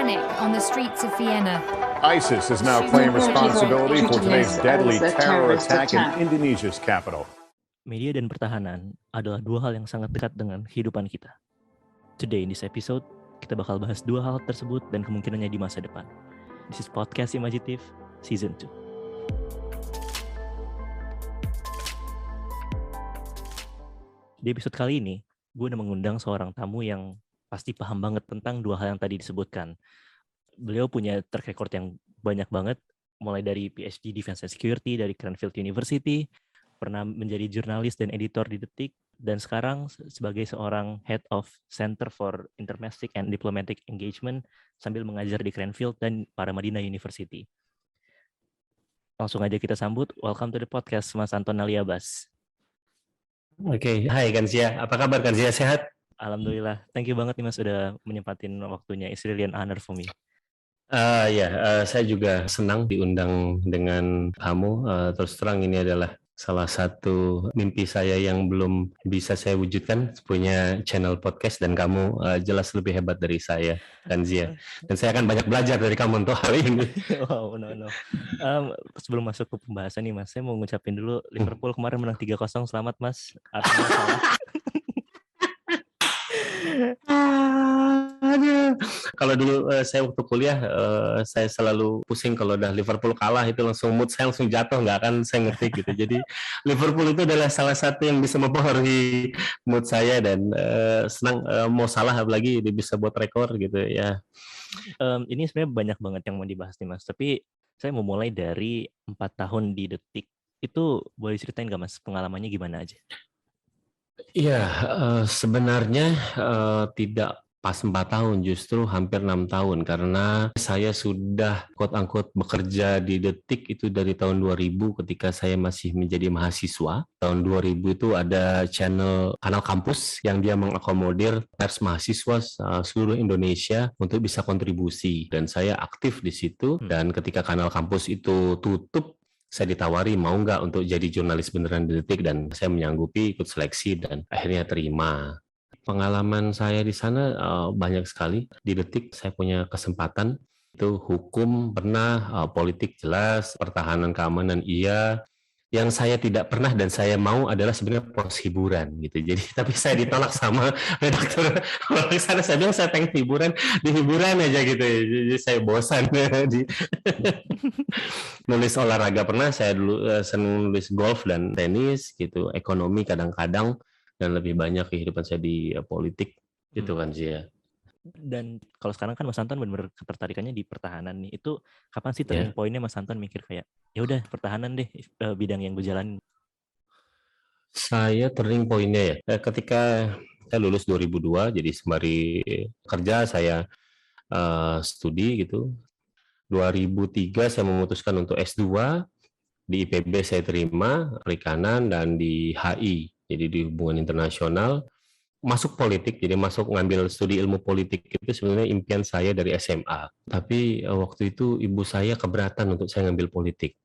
panic on the streets of Vienna. ISIS has now claimed responsibility for today's deadly terror attack in Indonesia's capital. Media dan pertahanan adalah dua hal yang sangat dekat dengan kehidupan kita. Today in this episode, kita bakal bahas dua hal tersebut dan kemungkinannya di masa depan. This is Podcast Imaginatif Season 2. Di episode kali ini, gue udah mengundang seorang tamu yang pasti paham banget tentang dua hal yang tadi disebutkan. Beliau punya track record yang banyak banget, mulai dari PhD Defense and Security dari Cranfield University, pernah menjadi jurnalis dan editor di Detik, dan sekarang sebagai seorang Head of Center for Intermestic and Diplomatic Engagement sambil mengajar di Cranfield dan Paramadina University. Langsung aja kita sambut, welcome to the podcast Mas Anton Aliabas. Oke, hai Kanzia. Apa kabar Kanzia? Sehat? Alhamdulillah. Thank you banget nih Mas udah menyempatin waktunya. It's really an honor for me. Saya juga senang diundang dengan kamu. Terus terang ini adalah salah satu mimpi saya yang belum bisa saya wujudkan, punya channel podcast, dan kamu jelas lebih hebat dari saya, Kanzia. Dan saya akan banyak belajar dari kamu untuk hal ini. Wow, no. Sebelum masuk ke pembahasan nih Mas, saya mau ngucapin dulu Liverpool kemarin menang 3-0. Selamat Mas. Artinya salah. Kalau dulu saya waktu kuliah, saya selalu pusing kalau udah Liverpool kalah, itu langsung mood saya langsung jatuh, nggak akan saya ngerti gitu. Jadi Liverpool itu adalah salah satu yang bisa mempengaruhi mood saya, dan senang mau salah apalagi dia bisa buat rekor gitu ya. Ini sebenarnya banyak banget yang mau dibahas nih Mas, tapi saya mau mulai dari 4 tahun di Detik. Itu boleh ceritain nggak Mas, pengalamannya gimana aja? Iya, sebenarnya tidak pas 4 tahun, justru hampir 6 tahun, karena saya sudah quote-unquote bekerja di Detik itu dari tahun 2000 ketika saya masih menjadi mahasiswa. Tahun 2000 itu ada kanal kampus yang dia mengakomodir pers mahasiswa seluruh Indonesia untuk bisa kontribusi, dan saya aktif di situ. Dan ketika kanal kampus itu tutup, saya ditawari mau nggak untuk jadi jurnalis beneran di Detik, dan saya menyanggupi, ikut seleksi, dan akhirnya terima. Pengalaman saya di sana banyak sekali. Di Detik saya punya kesempatan, itu hukum pernah, politik jelas, pertahanan keamanan iya. Yang saya tidak pernah dan saya mau adalah sebenarnya pos hiburan gitu. Jadi tapi saya ditolak sama redaktur. Kalau di sana saya bilang saya pengen hiburan, di hiburan aja gitu. Jadi saya bosan di nulis olahraga pernah, saya dulu senang nulis golf dan tenis gitu. Ekonomi kadang-kadang, dan lebih banyak kehidupan saya di politik gitu kan sih ya. Dan kalau sekarang kan Mas Anton benar-benar ketertarikannya di pertahanan nih. Itu kapan sih turning point-nya Mas Anton mikir kayak ya udah pertahanan deh bidang yang gue jalanin? Saya turning point-nya ya ketika saya lulus 2002, jadi sembari kerja saya studi gitu. 2003 saya memutuskan untuk S2, di IPB saya terima perikanan, dan di HI jadi di hubungan internasional. Masuk politik, jadi masuk ngambil studi ilmu politik itu sebenarnya impian saya dari SMA. Tapi waktu itu ibu saya keberatan untuk saya ngambil politik.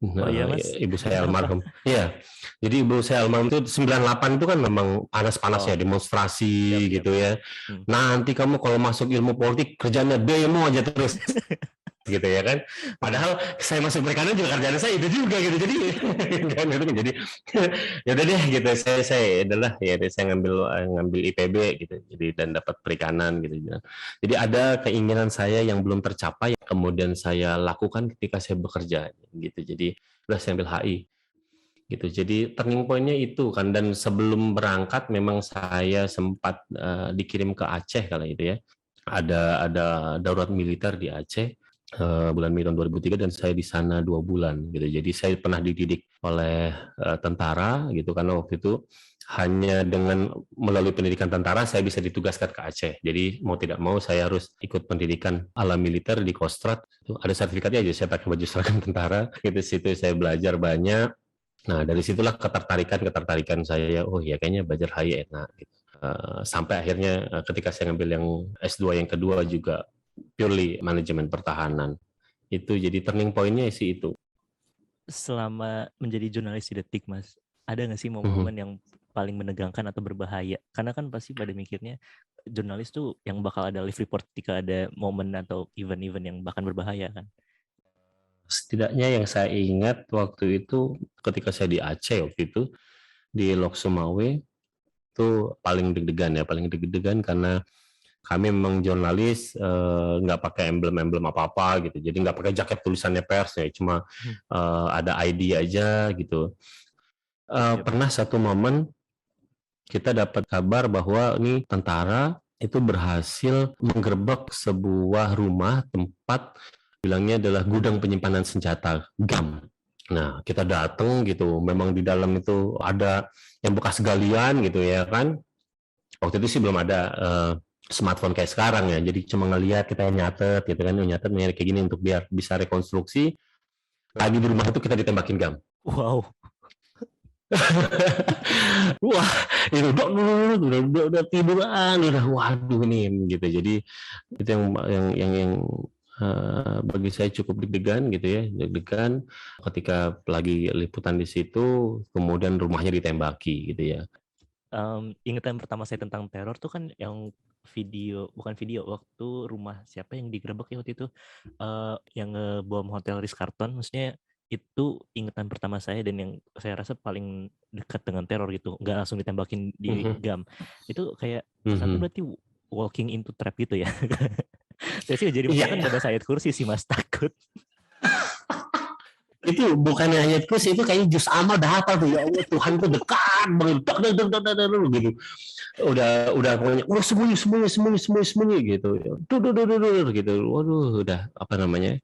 Iya, Mas? Ibu saya almarhum. Iya. Jadi ibu saya almarhum itu 98 itu kan memang panas-panas ya, demonstrasi gitu ya. Nanti kamu kalau masuk ilmu politik kerjanya demo aja terus. Gitu ya kan, padahal saya masuk perikanan juga kerjaan saya itu juga gitu, jadi jadi ya udah deh gitu, saya adalah ya saya ngambil IPB gitu, jadi dan dapat perikanan gitu. Jadi ada keinginan saya yang belum tercapai, kemudian saya lakukan ketika saya bekerja gitu. Jadi udah saya ambil HI gitu. Jadi turning point-nya itu kan, dan sebelum berangkat memang saya sempat dikirim ke Aceh kala itu ya, ada darurat militer di Aceh bulan Mei tahun 2003, dan saya di sana 2 bulan gitu. Jadi saya pernah dididik oleh tentara gitu, karena waktu itu hanya dengan melalui pendidikan tentara saya bisa ditugaskan ke Aceh. Jadi mau tidak mau saya harus ikut pendidikan ala militer di Kostrad. Ada sertifikatnya aja, saya pakai baju seragam tentara. Gitu, situ saya belajar banyak. Nah dari situlah ketertarikan saya, oh ya kayaknya belajar HI enak gitu. Sampai akhirnya ketika saya ngambil yang S2 yang kedua juga purely manajemen pertahanan. Itu jadi turning point-nya sih itu. Selama menjadi jurnalis di Detik Mas, ada nggak sih momen-momen yang paling menegangkan atau berbahaya? Karena kan pasti pada mikirnya jurnalis tuh yang bakal ada live report ketika ada momen atau event-event yang bahkan berbahaya kan. Setidaknya yang saya ingat waktu itu ketika saya di Aceh waktu itu di Lok Sumawe itu paling deg-degan karena kami memang jurnalis nggak pakai emblem-emblem apa-apa gitu, jadi nggak pakai jaket tulisannya pers ya, cuma ada ID aja gitu. Pernah satu momen kita dapat kabar bahwa ini tentara itu berhasil menggerebek sebuah rumah tempat bilangnya adalah gudang penyimpanan senjata GAM. Nah, kita datang gitu, memang di dalam itu ada yang bekas galian gitu ya kan. Waktu itu sih belum ada smartphone kayak sekarang ya, jadi cuma ngelihat, kita nyatet gitu kan, nyatet kayak gini untuk biar bisa rekonstruksi. Lagi di rumah itu kita ditembakin GAM. Wow. Wah, itu udah tiduran, udah waduh nih gitu. Jadi itu yang bagi saya cukup deg-degan gitu ya, deg-degan ketika lagi liputan di situ, kemudian rumahnya ditembaki gitu ya. Ingatan pertama saya tentang teror tuh kan yang bukan video, waktu rumah siapa yang digerebek ya waktu itu, yang ngebom hotel Ritz-Carlton, maksudnya itu ingatan pertama saya dan yang saya rasa paling dekat dengan teror gitu, nggak langsung ditembakin di GAM. Itu kayak satu berarti walking into trap gitu ya. Saya sih jadi kan pada ayat kursi sih Mas, takut. Itu bukan ayat kursi, itu kayaknya juz amma dah hafal tuh, ya Allah Tuhan tuh dekat banget gitu. Udah pokoknya sembunyi gitu. Gitu. Waduh, udah apa namanya?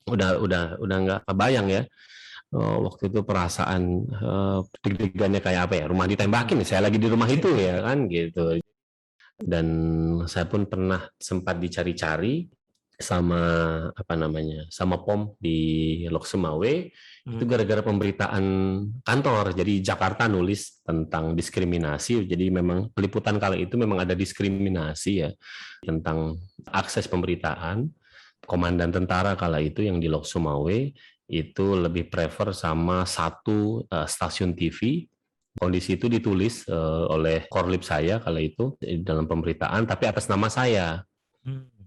Udah nggak kebayang ya. Waktu itu perasaan deg-degannya kayak apa ya, rumah ditembakin, saya lagi di rumah itu ya kan gitu. Dan saya pun pernah sempat dicari-cari sama sama POM di Lok Sumawe itu gara-gara pemberitaan kantor. Jadi Jakarta nulis tentang diskriminasi, jadi memang peliputan kala itu memang ada diskriminasi ya tentang akses pemberitaan. Komandan tentara kala itu yang di Lok Sumawe itu lebih prefer sama satu stasiun TV. Kondisi itu ditulis oleh korlip saya kala itu dalam pemberitaan, tapi atas nama saya.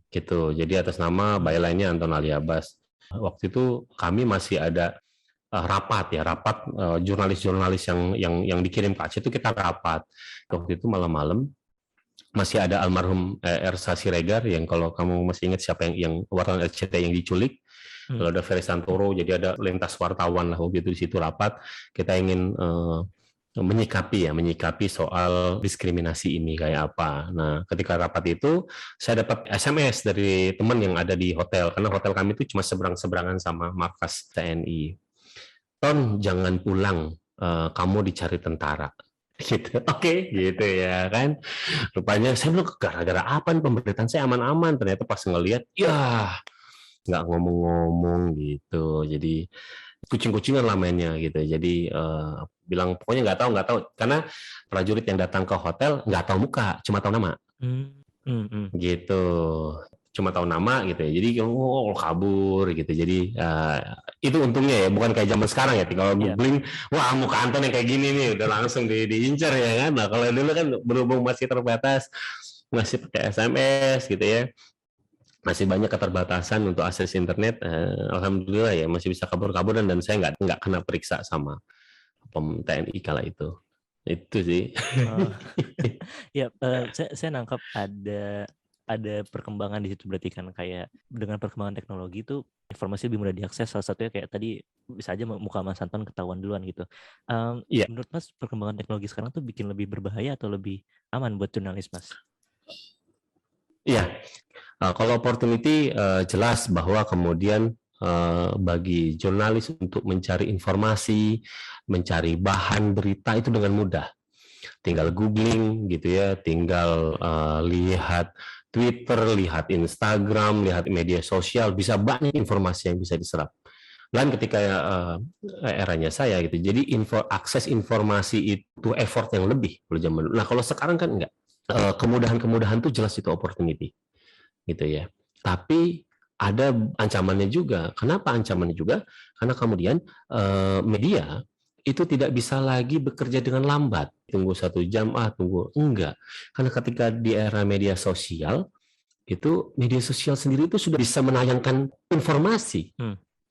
Gitu. Jadi atas nama byline-nya Anton Ali Abbas. Waktu itu kami masih ada rapat jurnalis-jurnalis yang dikirim ke Aceh itu kita rapat. Waktu itu malam-malam masih ada almarhum Ersa Siregar yang kalau kamu masih ingat siapa yang wartawan RCTI yang diculik. Kalau ada Ferry Santoro, jadi ada lintas wartawan lah waktu itu di situ rapat. Kita ingin menyikapi soal diskriminasi ini kayak apa. Nah, ketika rapat itu saya dapat SMS dari teman yang ada di hotel, karena hotel kami itu cuma seberang-seberangan sama markas TNI. Ton, jangan pulang, kamu dicari tentara. Gitu. Oke, gitu ya kan. Rupanya saya bilang gara-gara apa nih, pemberitaan saya aman-aman. Ternyata pas ngelihat, ya nggak ngomong-ngomong gitu. Jadi kucing-kucingan lah mainnya gitu. Jadi bilang pokoknya nggak tahu karena prajurit yang datang ke hotel nggak tahu muka, cuma tahu nama. Gitu. Cuma tahu nama gitu ya. Jadi kabur gitu. Jadi itu untungnya ya, bukan kayak zaman sekarang ya. Kalau googling, wah muka Anton yang kayak gini nih, udah langsung diincar ya kan. Nah, kalau dulu kan berhubung masih terbatas, masih pakai SMS gitu ya. Masih banyak keterbatasan untuk akses internet. Alhamdulillah ya masih bisa kabur-kaburan dan saya nggak kena periksa sama POM TNI kala itu. Itu sih. Ya, saya nangkap ada perkembangan di situ, berarti kan kayak dengan perkembangan teknologi itu informasi lebih mudah diakses. Salah satunya kayak tadi bisa aja muka Mas Anton ketahuan duluan gitu. Menurut Mas perkembangan teknologi sekarang tuh bikin lebih berbahaya atau lebih aman buat jurnalis, Mas? Iya, kalau opportunity jelas bahwa kemudian bagi jurnalis untuk mencari informasi, mencari bahan berita itu dengan mudah. Tinggal googling gitu ya, tinggal lihat Twitter, lihat Instagram, lihat media sosial, bisa banyak informasi yang bisa diserap. Dan ketika eranya saya gitu, jadi akses informasi itu effort yang lebih kalau zaman dulu. Nah kalau sekarang kan enggak. Kemudahan-kemudahan itu jelas itu opportunity gitu ya. Tapi ada ancamannya juga. Kenapa ancamannya juga? Karena kemudian media itu tidak bisa lagi bekerja dengan lambat. Tunggu 1 jam, tunggu. Enggak. Karena ketika di era media sosial, itu media sosial sendiri itu sudah bisa menayangkan informasi.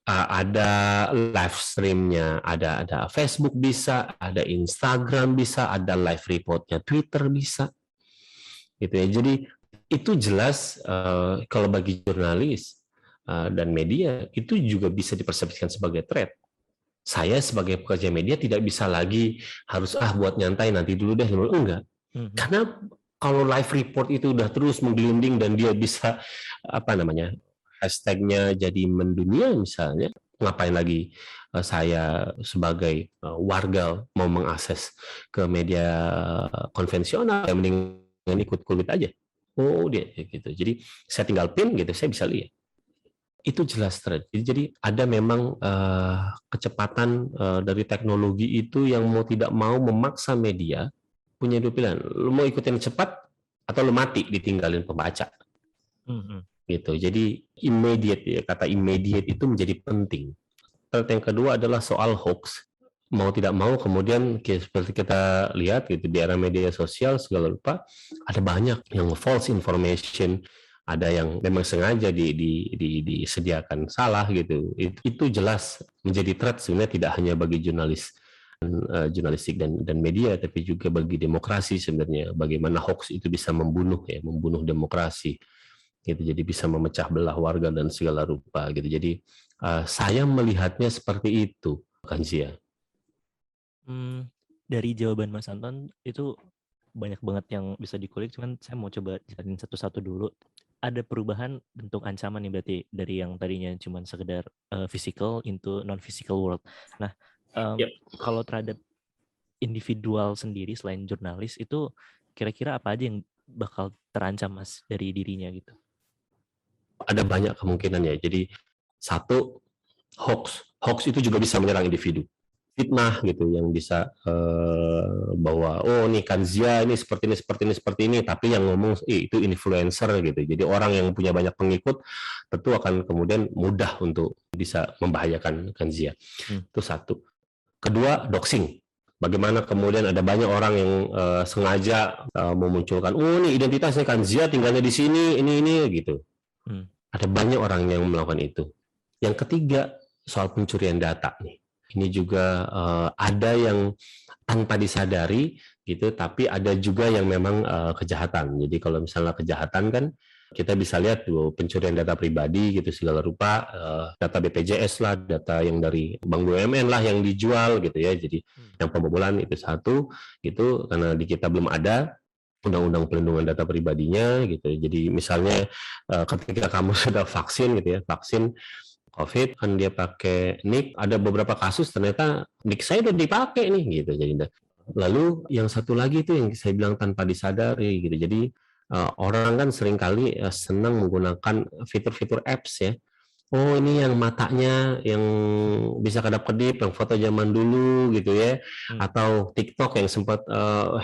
Ada live streamnya, ada Facebook bisa, ada Instagram bisa, ada live reportnya Twitter bisa. Gitu ya. Jadi itu jelas kalau bagi jurnalis dan media itu juga bisa dipersepsikan sebagai threat. Saya sebagai pekerja media tidak bisa lagi harus buat nyantai nanti dulu deh, enggak. Karena kalau live report itu udah terus menggelinding dan dia bisa hashtagnya jadi mendunia misalnya, ngapain lagi saya sebagai warga mau mengakses ke media konvensional, mendingan ikut kulit aja. Oh dia gitu. Jadi saya tinggal pin gitu, saya bisa lihat. Itu jelas threat. Jadi ada memang kecepatan dari teknologi itu yang mau tidak mau memaksa media punya dua pilihan. Lu mau ikutin cepat atau lu mati ditinggalin pembaca. Gitu. Jadi immediate ya, kata immediate itu menjadi penting. Threat yang kedua adalah soal hoax. Mau tidak mau kemudian seperti kita lihat gitu di era media sosial segala rupa ada banyak yang false information. Ada yang memang sengaja disediakan salah gitu. Itu jelas menjadi threat sebenarnya tidak hanya bagi jurnalistik dan media, tapi juga bagi demokrasi sebenarnya. Bagaimana hoax itu bisa membunuh demokrasi. Gitu. Jadi bisa memecah belah warga dan segala rupa. Gitu. Jadi saya melihatnya seperti itu, Kanzia. Dari jawaban Mas Anton itu banyak banget yang bisa dikulik, cuman saya mau coba jelasin satu-satu dulu. Ada perubahan bentuk ancaman nih berarti dari yang tadinya cuma sekedar physical into non-physical world. Nah, kalau terhadap individual sendiri selain jurnalis itu kira-kira apa aja yang bakal terancam Mas dari dirinya gitu? Ada banyak kemungkinan ya. Jadi satu, hoax itu juga bisa menyerang individu. Fitnah gitu yang bisa bahwa nih Kanzia ini seperti ini, tapi yang ngomong itu influencer gitu. Jadi orang yang punya banyak pengikut tentu akan kemudian mudah untuk bisa membahayakan Kanzia. Itu satu. Kedua, doxing. Bagaimana kemudian ada banyak orang yang sengaja memunculkan nih identitasnya Kanzia tinggalnya di sini ini gitu. Ada banyak orang yang melakukan itu. Yang ketiga, soal pencurian data nih. Ini juga ada yang tanpa disadari gitu, tapi ada juga yang memang kejahatan. Jadi kalau misalnya kejahatan kan kita bisa lihat tuh pencurian data pribadi gitu segala rupa, data BPJS lah, data yang dari Bank BUMN lah yang dijual gitu ya. Jadi yang pembobolan itu satu gitu, karena di kita belum ada undang-undang pelindungan data pribadinya gitu. Jadi misalnya ketika kamu sudah vaksin gitu ya, vaksin COVID kan dia pakai NIK, ada beberapa kasus ternyata NIK saya udah dipakai nih gitu. Jadi lalu yang satu lagi itu yang saya bilang tanpa disadari gitu. Jadi orang kan seringkali senang menggunakan fitur-fitur apps ya. Ini yang matanya yang bisa kedap-kedip, yang foto zaman dulu gitu ya, atau TikTok yang sempat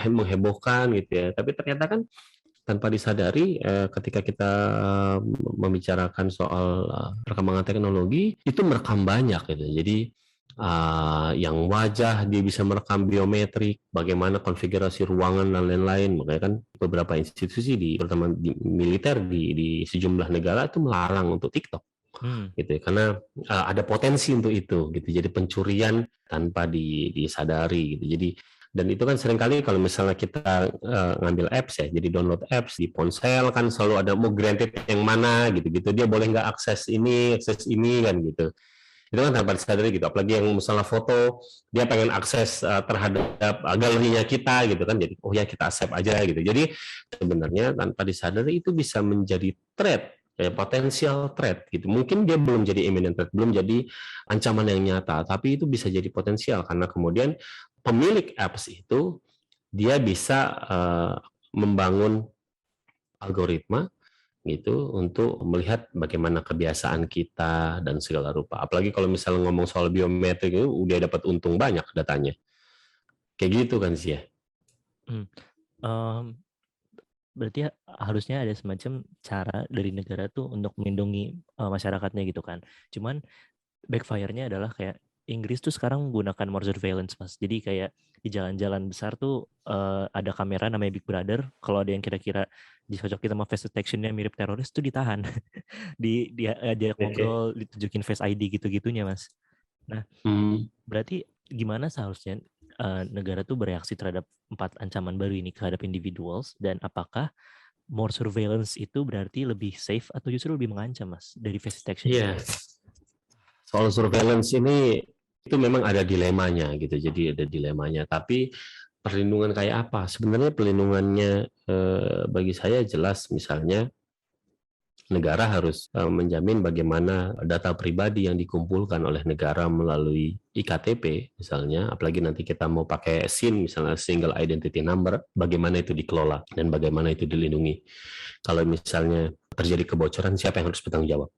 menghebohkan gitu ya. Tapi ternyata kan tanpa disadari ketika kita membicarakan soal perkembangan teknologi itu merekam banyak gitu. Jadi yang wajah dia bisa merekam biometrik, bagaimana konfigurasi ruangan dan lain-lain. Makanya kan beberapa institusi terutama di militer di sejumlah negara itu melarang untuk TikTok. Gitu karena ada potensi untuk itu gitu. Jadi pencurian tanpa disadari gitu. Jadi dan itu kan seringkali kalau misalnya kita ngambil apps ya, jadi download apps di ponsel kan selalu ada mau granted yang mana gitu-gitu, dia boleh nggak akses ini kan gitu. Itu kan tanpa disadari gitu, apalagi yang misalnya foto, dia pengen akses terhadap galerinya kita gitu kan, jadi ya kita accept aja gitu. Jadi sebenarnya tanpa disadari itu bisa menjadi threat, potensial threat gitu. Mungkin dia belum jadi imminent threat, belum jadi ancaman yang nyata, tapi itu bisa jadi potensial karena kemudian pemilik apps itu dia bisa membangun algoritma gitu untuk melihat bagaimana kebiasaan kita dan segala rupa. Apalagi kalau misalnya ngomong soal biometrik itu udah dapat untung banyak datanya. Kayak gitu kan sih ya. Berarti harusnya ada semacam cara dari negara tuh untuk melindungi masyarakatnya gitu kan. Cuman backfire-nya adalah kayak Inggris tuh sekarang menggunakan more surveillance, Mas. Jadi kayak di jalan-jalan besar tuh ada kamera namanya Big Brother. Kalau ada yang kira-kira dicocokin sama face detection-nya mirip teroris tuh ditahan. Diajak ngobrol, ditunjukin face ID gitu-gitunya, Mas. Nah, berarti gimana seharusnya negara tuh bereaksi terhadap 4 ancaman baru ini terhadap individuals, dan apakah more surveillance itu berarti lebih safe atau justru lebih mengancam, Mas, dari face detection? Iya. Soal surveillance ini itu memang ada dilemanya gitu. Jadi ada dilemanya. Tapi perlindungan kayak apa? Sebenarnya perlindungannya bagi saya jelas, misalnya negara harus menjamin bagaimana data pribadi yang dikumpulkan oleh negara melalui IKTP misalnya, apalagi nanti kita mau pakai SIN misalnya, single identity number, bagaimana itu dikelola dan bagaimana itu dilindungi. Kalau misalnya terjadi kebocoran, siapa yang harus bertanggung jawab?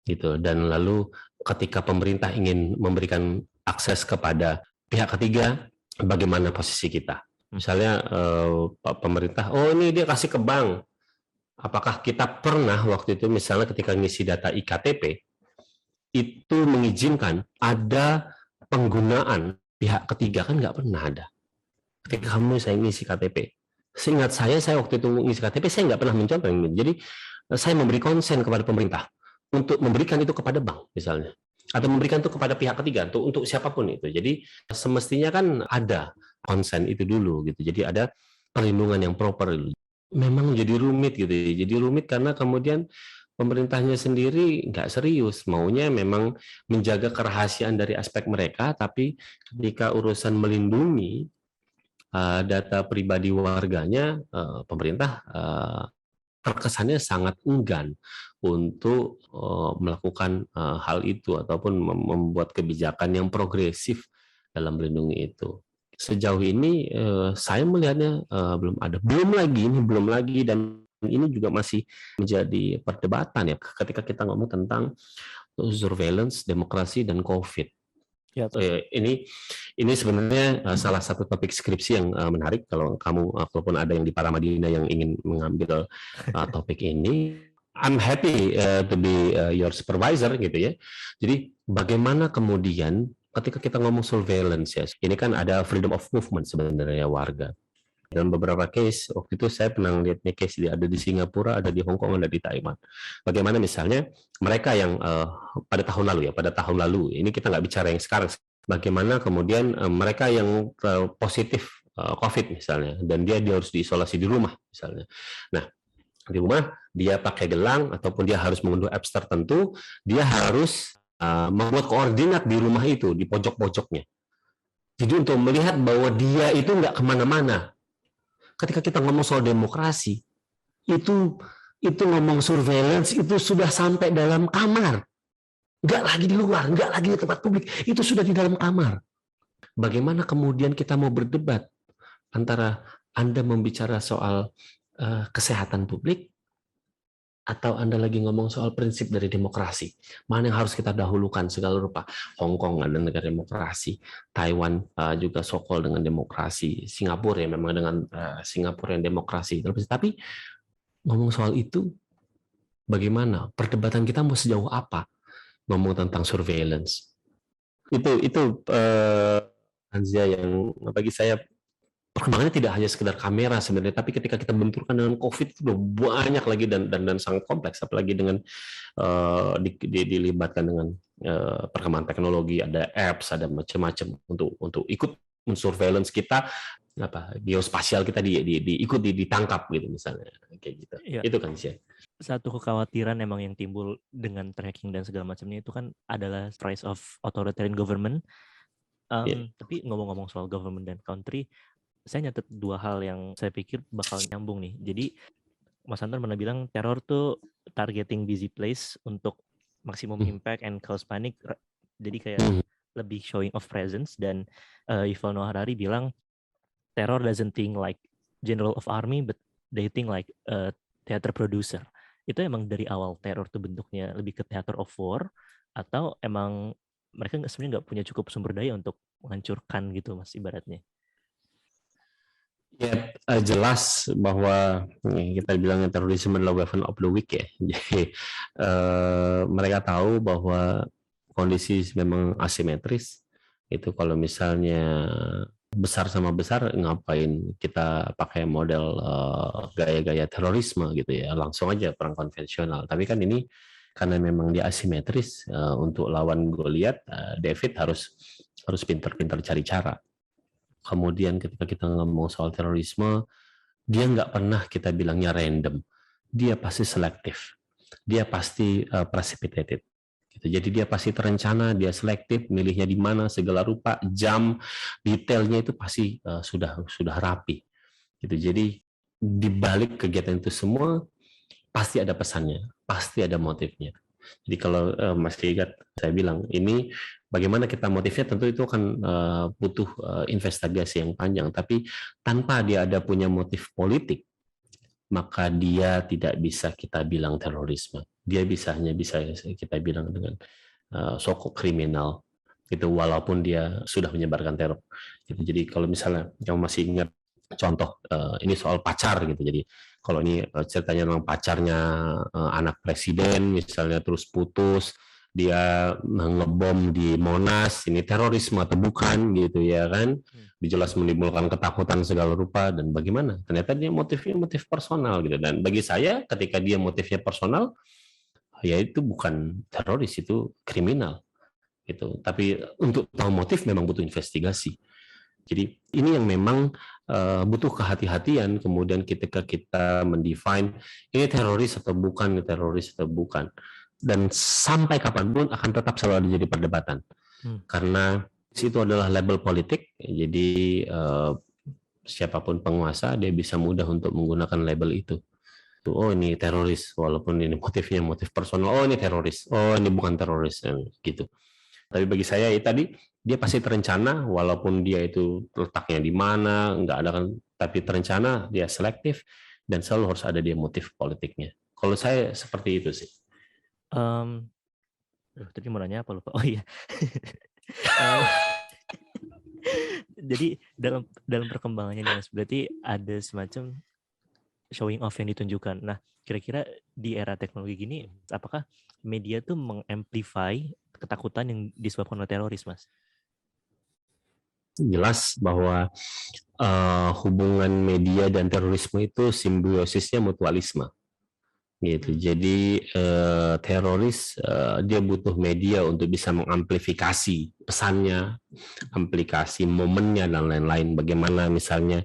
Gitu. Dan lalu ketika pemerintah ingin memberikan akses kepada pihak ketiga, bagaimana posisi kita? Misalnya pemerintah, oh ini dia kasih ke bank. Apakah kita pernah waktu itu misalnya ketika ngisi data IKTP itu mengizinkan ada penggunaan pihak ketiga? Kan nggak pernah ada. Ketika kamu saya ngisi KTP, seingat saya waktu itu ngisi KTP saya nggak pernah mencoba. Jadi saya memberi konsen kepada pemerintah untuk memberikan itu kepada bank misalnya, atau memberikan itu kepada pihak ketiga untuk siapapun itu. Jadi semestinya kan ada konsen itu dulu gitu. Jadi ada perlindungan yang proper. Memang jadi rumit gitu ya. Jadi rumit karena kemudian pemerintahnya sendiri nggak serius, maunya memang menjaga kerahasiaan dari aspek mereka, tapi ketika urusan melindungi data pribadi warganya, pemerintah terkesannya sangat enggan untuk melakukan hal itu ataupun membuat kebijakan yang progresif dalam melindungi itu. Sejauh ini saya melihatnya belum ada, belum lagi dan ini juga masih menjadi perdebatan ya ketika kita ngomong tentang surveillance, demokrasi dan COVID. Ya, ini sebenarnya salah satu topik skripsi yang menarik. Kalau kamu ataupun ada yang di Paramadina yang ingin mengambil topik ini, I'm happy to be your supervisor gitu ya. Jadi bagaimana kemudian ketika kita ngomong surveillance ya, ini kan ada freedom of movement sebenarnya warga. Dalam beberapa case, waktu itu saya pernah lihat case ada di Singapura, ada di Hong Kong, ada di Taiwan. Bagaimana misalnya mereka yang pada tahun lalu, ini kita nggak bicara yang sekarang, bagaimana kemudian mereka yang positif COVID misalnya, dan dia harus diisolasi di rumah misalnya. Nah, di rumah dia pakai gelang ataupun dia harus mengunduh apps tertentu, dia harus membuat koordinat di rumah itu, di pojok-pojoknya. Jadi untuk melihat bahwa dia itu nggak kemana-mana. Ketika kita ngomong soal demokrasi, itu ngomong surveillance, itu sudah sampai dalam kamar. Nggak lagi di luar, nggak lagi di tempat publik, itu sudah di dalam kamar. Bagaimana kemudian kita mau berdebat antara Anda membicara soal kesehatan publik, atau Anda lagi ngomong soal prinsip dari demokrasi? Mana yang harus kita dahulukan segala rupa? Hong Kong ada negara demokrasi, Taiwan juga so-called dengan demokrasi, Singapura ya memang dengan Singapura yang demokrasi. Tapi ngomong soal itu, bagaimana? Perdebatan kita mau sejauh apa? Ngomong tentang surveillance. Itu Hanzia yang bagi saya perkembangannya tidak hanya sekedar kamera sebenarnya, tapi ketika kita benturkan dengan COVID itu udah banyak lagi dan sangat kompleks, apalagi dengan dilibatkan dengan perkembangan teknologi, ada apps, ada macam-macam untuk ikut mensurveillance kita, biospasial kita ikut ditangkap gitu misalnya, kayak gitu. Ya. Itu kan sih. Satu kekhawatiran emang yang timbul dengan tracking dan segala macamnya itu kan adalah rise of authoritarian government. Tapi ngomong-ngomong soal government dan country, saya nyatet 2 hal yang saya pikir bakal nyambung nih. Jadi Mas Anton pernah bilang teror tuh targeting busy place untuk maximum impact and cause panic. Jadi kayak lebih showing of presence. Dan Yuval Noah Harari bilang terror doesn't think like general of army, but they think like theater producer. Itu emang dari awal teror tuh bentuknya lebih ke theater of war, atau emang mereka sebenarnya nggak punya cukup sumber daya untuk menghancurkan gitu Mas ibaratnya? Ya, jelas bahwa kita bilangnya terorisme adalah weapon of the weak ya. Jadi mereka tahu bahwa kondisi memang asimetris, itu kalau misalnya besar sama besar, ngapain kita pakai model gaya-gaya terorisme gitu ya, langsung aja perang konvensional. Tapi kan ini karena memang dia asimetris, untuk lawan Goliat, David harus pintar-pintar cari cara. Kemudian ketika kita ngomong soal terorisme, dia nggak pernah kita bilangnya random, dia pasti selektif, dia pasti precipitated. Jadi dia pasti terencana, dia selektif, milihnya di mana, segala rupa, jam, detailnya itu pasti sudah rapi. Gitu. Jadi di balik kegiatan itu semua pasti ada pesannya, pasti ada motifnya. Jadi kalau masih ingat saya bilang ini bagaimana kita motifnya, tentu itu akan butuh investigasi yang panjang. Tapi tanpa dia ada punya motif politik, maka dia tidak bisa kita bilang terorisme. Dia hanya bisa kita bilang dengan sokok kriminal, itu walaupun dia sudah menyebarkan teror. Gitu. Jadi kalau misalnya kamu masih ingat contoh ini soal pacar gitu. Jadi kalau ini ceritanya tentang pacarnya anak presiden misalnya, terus putus, dia ngebom di Monas, ini terorisme atau bukan gitu ya kan? Jelas menimbulkan ketakutan segala rupa, dan bagaimana? Ternyata dia motifnya motif personal gitu. Dan bagi saya ketika dia motifnya personal, ya itu bukan teroris, itu kriminal gitu. Tapi untuk tahu motif memang butuh investigasi. Jadi ini yang memang butuh kehati-hatian. Kemudian ketika kita mendefine ini teroris atau bukan, dan sampai kapanpun akan tetap selalu ada jadi perdebatan, karena itu adalah label politik. Jadi siapapun penguasa dia bisa mudah untuk menggunakan label itu. Oh ini teroris, walaupun ini motifnya motif personal. Oh ini teroris, oh ini bukan teroris, gitu. Tapi bagi saya tadi dia pasti terencana, walaupun dia itu letaknya di mana nggak ada kan, tapi terencana, dia selektif, dan selalu harus ada dia motif politiknya. Kalau saya seperti itu sih. Tadi mau nanya apa lupa. Oh iya. Jadi dalam perkembangannya nih Mas, berarti ada semacam showing off yang ditunjukkan. Nah, kira-kira di era teknologi gini, apakah media tuh mengamplify ketakutan yang disebabkan oleh teroris, Mas? Jelas bahwa hubungan media dan terorisme itu simbiosisnya mutualisme. Gitu. Jadi teroris dia butuh media untuk bisa mengamplifikasi pesannya, aplikasi momennya dan lain-lain. Bagaimana misalnya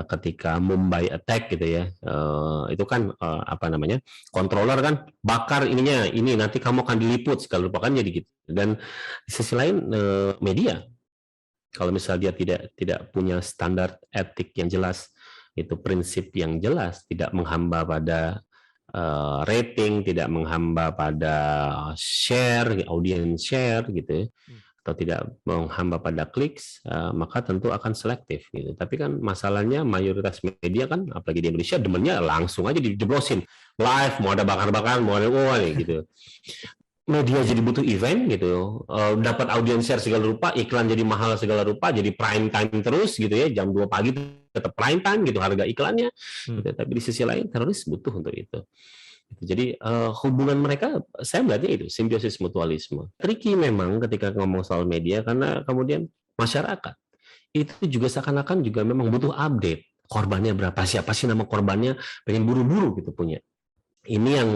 ketika Mumbai attack gitu ya, itu kan controller kan bakar ininya, ini nanti kamu akan diliput segala rupa kan, jadi gitu. Dan di sisi lain media, kalau misalnya dia tidak punya standar etik yang jelas, itu prinsip yang jelas, tidak menghamba pada rating, tidak menghamba pada share, audience share gitu, atau tidak menghamba pada kliks, maka tentu akan selektif gitu. Tapi kan masalahnya mayoritas media kan, apalagi di Indonesia, demennya langsung aja dijeblosin live, mau ada bakar-bakar, mau ada gitu. Media jadi butuh event gitu, dapat audience share segala rupa, iklan jadi mahal segala rupa, jadi prime time terus gitu ya, jam 2 pagi tetap prime time gitu harga iklannya. Gitu. Tapi di sisi lain teroris butuh untuk itu. Jadi hubungan mereka, saya melihatnya itu simbiosis mutualisme. Tricky memang ketika ngomong soal media, karena kemudian masyarakat itu juga seakan-akan juga memang butuh update. Korbannya berapa, siapa sih nama korbannya, pengen buru-buru gitu punya. Ini yang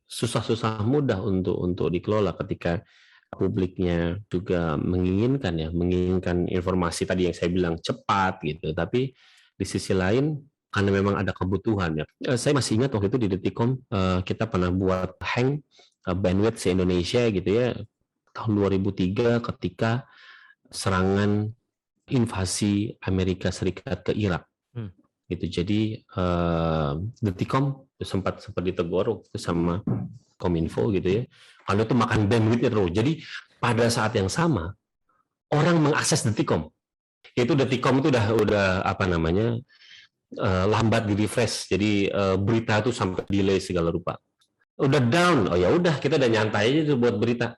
susah mudah untuk dikelola ketika publiknya juga menginginkan informasi tadi yang saya bilang cepat gitu. Tapi di sisi lain karena memang ada kebutuhan ya. Saya masih ingat waktu itu di Detikcom kita pernah buat hang bandwidth se-Indonesia gitu ya, tahun 2003 ketika serangan invasi Amerika Serikat ke Irak. Gitu. Jadi Detikcom sempat ditegur sama Kominfo gitu ya, kalau itu makan bandwidth-nya terus. Jadi pada saat yang sama orang mengakses Detikcom. Itu Detikcom itu udah lambat di refresh. Jadi berita itu sampai delay segala rupa. Udah down. Oh ya udah, kita udah nyantai aja tuh buat berita.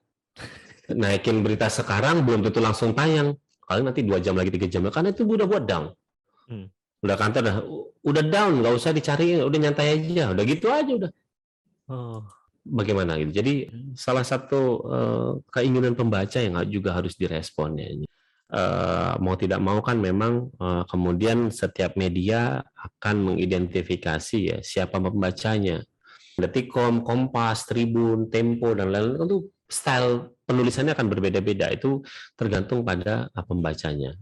Naikin berita sekarang belum tentu langsung tayang. Kalau nanti 2 jam lagi, 3 jam, karena itu udah buat down. Udah kantor udah down, nggak usah dicariin, udah nyantai aja, udah gitu aja udah. bagaimana gitu. Jadi salah satu keinginan pembaca yang juga harus direspon ya. Mau tidak mau kan memang kemudian setiap media akan mengidentifikasi ya siapa pembacanya. Detikcom, Kompas, Tribun, Tempo dan lain-lain itu style penulisannya akan berbeda-beda. Itu tergantung pada pembacanya.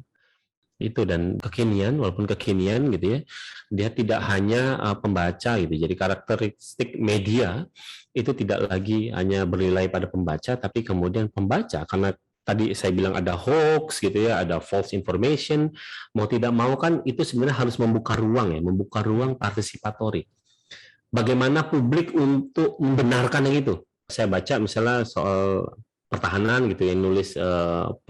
Itu dan kekinian, walaupun kekinian gitu ya, dia tidak hanya pembaca gitu. Jadi karakteristik media itu tidak lagi hanya bernilai pada pembaca, tapi kemudian pembaca karena tadi saya bilang ada hoax gitu ya, ada false information, mau tidak mau kan itu sebenarnya harus membuka ruang ya, membuka ruang partisipatori. Bagaimana publik untuk membenarkan yang itu? Saya baca misalnya soal pertahanan gitu yang nulis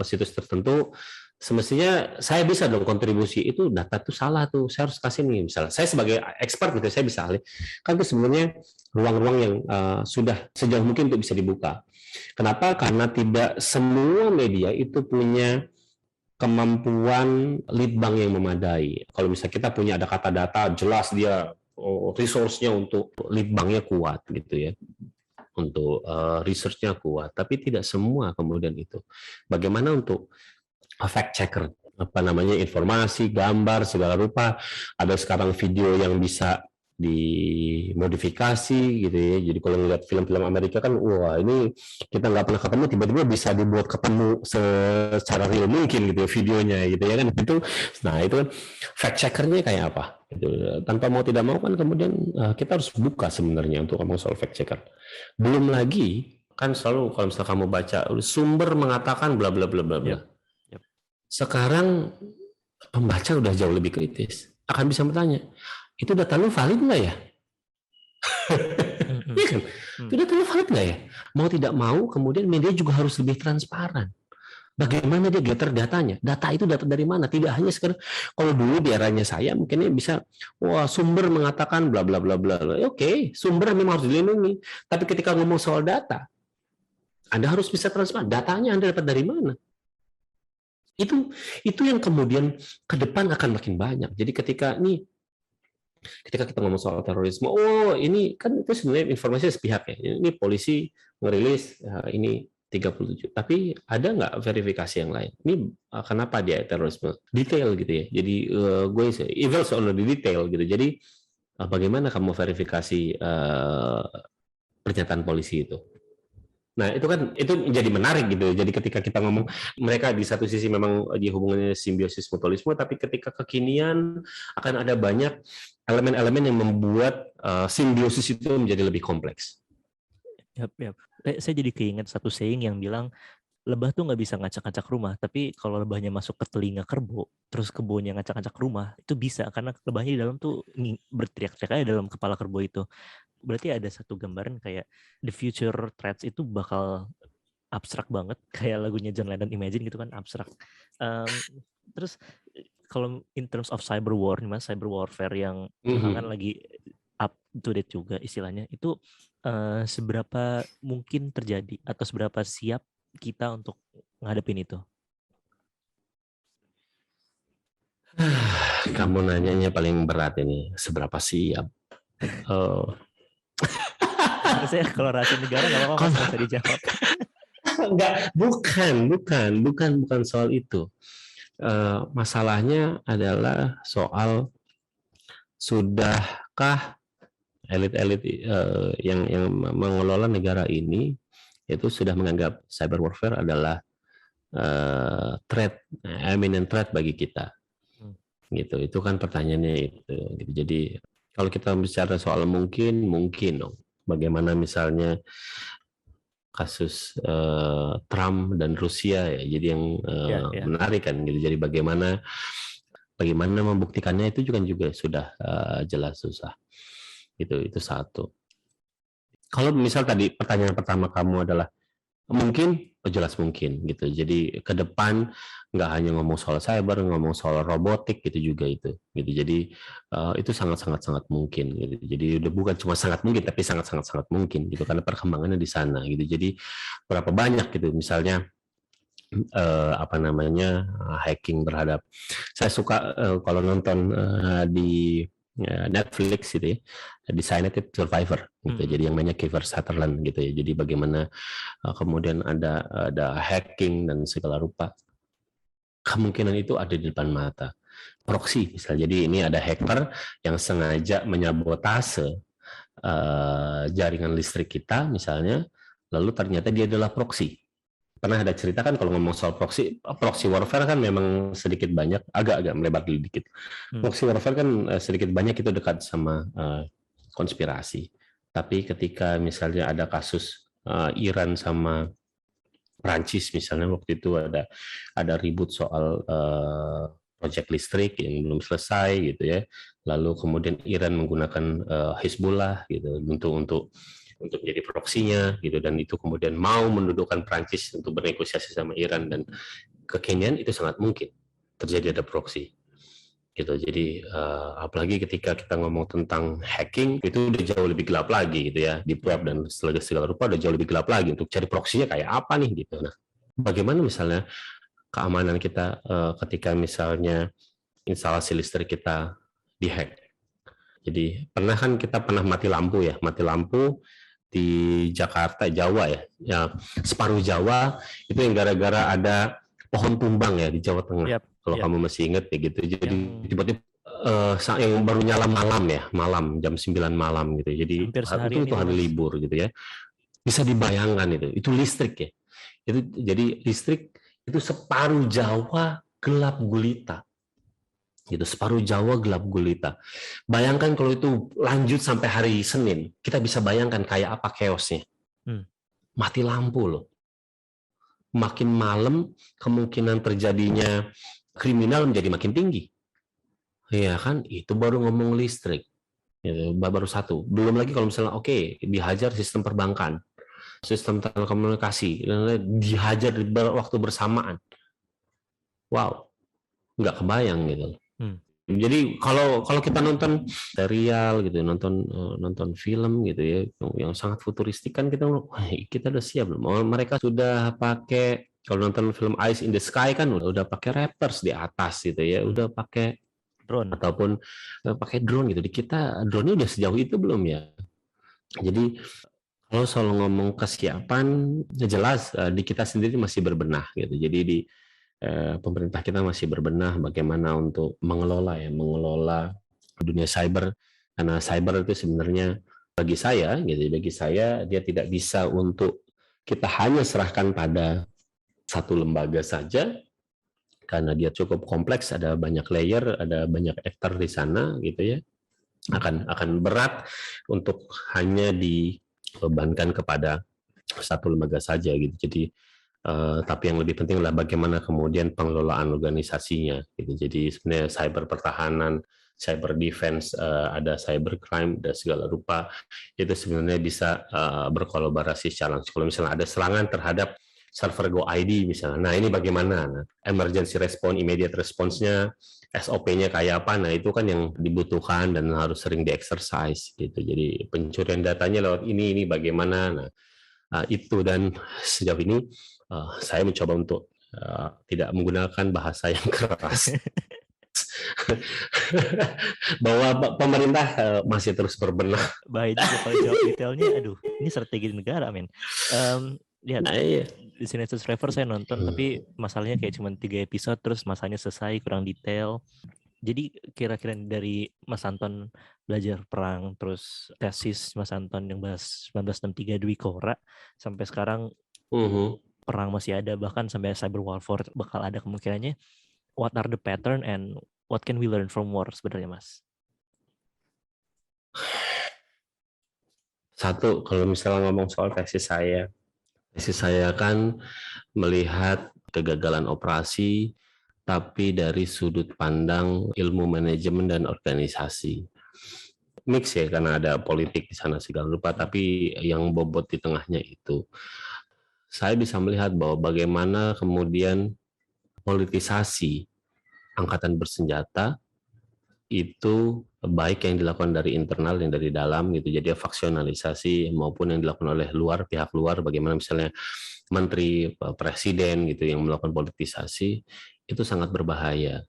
situs tertentu, semestinya saya bisa dong kontribusi itu data itu salah tuh, saya harus kasih nih misalnya. Saya sebagai expert gitu, saya bisa ahli. Kan itu sebenarnya ruang-ruang yang sudah sejauh mungkin untuk bisa dibuka. Kenapa? Karena tidak semua media itu punya kemampuan lead bank yang memadai. Kalau misalnya kita punya ada kata data jelas dia resource-nya untuk lead banknya kuat gitu ya, untuk research-nya kuat, tapi tidak semua kemudian itu. Bagaimana untuk fact checker, apa namanya, informasi, gambar segala rupa. Ada sekarang video yang bisa dimodifikasi gitu ya. Jadi kalau ngeliat film-film Amerika kan, wah ini kita nggak pernah ketemu, tiba-tiba bisa dibuat ketemu secara real mungkin gitu ya, videonya gitu ya kan. Itu, nah itu kan fact checkernya kayak apa? Gitu. Tanpa mau tidak mau kan kemudian kita harus buka sebenarnya untuk ngomong soal fact checker. Belum lagi kan selalu kalau misalnya kamu baca sumber mengatakan bla bla bla bla bla. Sekarang pembaca udah jauh lebih kritis, akan bisa bertanya, itu data lu valid nggak ya? Iya kan? Itu data lu valid nggak ya? Mau tidak mau, kemudian media juga harus lebih transparan. Bagaimana dia gather datanya? Data itu data dari mana? Tidak hanya sekedar, kalau dulu di eranya saya mungkin bisa, wah sumber mengatakan bla bla bla bla. Oke, sumber memang harus dilindungi. Tapi ketika ngomong soal data, Anda harus bisa transparan. Datanya Anda dapat dari mana? Itu yang kemudian ke depan akan makin banyak. Jadi ketika kita ngomong soal terorisme, oh ini kan itu sebenarnya informasi sepihak ya. Ini polisi merilis ini 37, tapi ada nggak verifikasi yang lain? Ini kenapa dia terorisme? Detail gitu ya. Jadi gue evil soal di detail gitu. Jadi bagaimana kamu verifikasi pernyataan polisi itu? Nah, itu kan itu menjadi menarik gitu. Jadi ketika kita ngomong mereka di satu sisi memang di hubungannya simbiosis mutualisme, tapi ketika kekinian akan ada banyak elemen-elemen yang membuat simbiosis itu menjadi lebih kompleks. Yap. Saya jadi keinget satu saying yang bilang lebah tuh nggak bisa ngacak-ngacak rumah, tapi kalau lebahnya masuk ke telinga kerbau, terus kebaunya ngacak-ngacak rumah, itu bisa karena lebahnya di dalam tuh berteriak-teriak aja dalam kepala kerbau itu. Berarti ada satu gambaran kayak the future threats itu bakal abstrak banget, kayak lagunya John Lennon Imagine gitu kan, abstrak. Terus kalau in terms of cyber war, cyber warfare yang kan lagi up to date juga istilahnya, itu seberapa mungkin terjadi atau seberapa siap kita untuk ngadepin itu? Kamu nanyanya paling berat ini, seberapa siap? Saya kalau rahasia negara nggak apa-apa, nggak bisa dijawab. Enggak, bukan soal itu. Masalahnya adalah soal sudahkah elit-elit yang mengelola negara ini itu sudah menganggap cyber warfare adalah threat, imminent threat bagi kita. Gitu. Itu kan pertanyaannya itu. Gitu. Jadi kalau kita bicara soal mungkin dong. Bagaimana misalnya kasus Trump dan Rusia ya, jadi yang menarik kan. Gitu. Jadi bagaimana membuktikannya itu juga sudah jelas susah. Itu satu. Kalau misal tadi pertanyaan pertama kamu adalah mungkin, jelas mungkin gitu. Jadi ke depan nggak hanya ngomong soal cyber, ngomong soal robotik gitu juga itu. Gitu. Jadi itu sangat mungkin. Gitu. Jadi udah bukan cuma sangat mungkin, tapi sangat mungkin gitu karena perkembangannya di sana. Gitu. Jadi berapa banyak gitu misalnya hacking terhadap. Saya suka kalau nonton di Netflix gitu ya, Designated Survivor gitu. Jadi yang mainnya Kiefer Sutherland gitu ya. Jadi bagaimana kemudian ada hacking dan segala rupa. Kemungkinan itu ada di depan mata. Proxy misalnya. Jadi ini ada hacker yang sengaja menyabotase jaringan listrik kita misalnya, lalu ternyata dia adalah proxy. Pernah ada cerita kan kalau ngomong soal proxy warfare kan memang sedikit banyak, agak-agak melebar dikit. Proxy warfare kan sedikit banyak itu dekat sama konspirasi. Tapi ketika misalnya ada kasus Iran sama Prancis misalnya, waktu itu ada ribut soal proyek listrik yang belum selesai gitu ya. Lalu kemudian Iran menggunakan Hezbollah gitu untuk jadi proksinya gitu, dan itu kemudian mau mendudukkan Prancis untuk bernegosiasi sama Iran, dan kekinian itu sangat mungkin terjadi ada proksi gitu. Jadi apalagi ketika kita ngomong tentang hacking, itu udah jauh lebih gelap lagi gitu ya, di web dan segala rupa udah jauh lebih gelap lagi untuk cari proksinya kayak apa nih gitu. Nah, bagaimana misalnya keamanan kita ketika misalnya instalasi listrik kita dihack? Jadi kita pernah mati lampu di Jakarta, Jawa ya, separuh Jawa itu yang gara-gara ada pohon tumbang ya di Jawa Tengah. Kalau kamu masih ingat ya gitu. Jadi tiba-tiba yang baru nyala malam jam 9 malam gitu. Jadi itu hari libur gitu ya. Bisa dibayangkan itu listrik ya. Jadi listrik itu separuh Jawa gelap gulita. Gitu, separuh Jawa gelap gulita. Bayangkan kalau itu lanjut sampai hari Senin, kita bisa bayangkan kayak apa chaosnya. Mati lampu loh. Makin malam kemungkinan terjadinya kriminal menjadi makin tinggi. Iya kan, itu baru ngomong listrik. Gitu, baru satu. Belum lagi kalau misalnya dihajar sistem perbankan, sistem telekomunikasi, dihajar di waktu bersamaan. Wow, nggak kebayang gitu. Jadi kalau kita nonton serial gitu, nonton film gitu ya, yang sangat futuristik kan kita udah siap belum? Mereka sudah pakai, kalau nonton film Ice in the Sky kan udah pakai Raptors di atas gitu ya, udah pakai drone ataupun pakai drone gitu. Di kita drone-nya udah sejauh itu belum ya? Jadi kalau soal ngomong kesiapan, jelas di kita sendiri masih berbenah gitu. Jadi pemerintah kita masih berbenah bagaimana untuk mengelola dunia cyber, karena cyber itu sebenarnya bagi saya dia tidak bisa untuk kita hanya serahkan pada satu lembaga saja, karena dia cukup kompleks, ada banyak layer, ada banyak aktor di sana gitu ya. Akan berat untuk hanya dibebankan kepada satu lembaga saja gitu. Jadi tapi yang lebih penting adalah bagaimana kemudian pengelolaan organisasinya gitu. Jadi sebenarnya cyber pertahanan, cyber defense, ada cyber crime, ada segala rupa, itu sebenarnya bisa berkolaborasi secara langsung. Kalau misalnya ada serangan terhadap server GoID misalnya, nah ini bagaimana? Nah, emergency response, immediate response-nya, SOP-nya kayak apa? Nah itu kan yang dibutuhkan dan harus sering di-exercise gitu. Jadi pencurian datanya lewat ini bagaimana? Nah itu, dan sejauh ini saya mencoba untuk tidak menggunakan bahasa yang keras. Bahwa pemerintah masih terus berbenah. Baik juga kalau jawab detailnya, aduh, ini strategi negara, men. Lihat, di sini Survivor saya nonton, tapi masalahnya kayak cuma 3 episode, terus masanya selesai, kurang detail. Jadi kira-kira dari Mas Anton belajar perang, terus tesis Mas Anton yang bahas 1963 Dwi Kora, sampai sekarang perang masih ada, bahkan sampai cyber warfare bakal ada kemungkinannya. What are the pattern and what can we learn from war sebenarnya, Mas? Satu, kalau misalnya ngomong soal tesis saya kan melihat kegagalan operasi, tapi dari sudut pandang ilmu manajemen dan organisasi. Mix ya, karena ada politik di sana segala rupa, tapi yang bobot di tengahnya itu. Saya bisa melihat bahwa bagaimana kemudian politisasi angkatan bersenjata itu baik yang dilakukan dari internal dan dari dalam gitu, jadi faksionalisasi maupun yang dilakukan oleh pihak luar, bagaimana misalnya menteri, presiden gitu yang melakukan politisasi, itu sangat berbahaya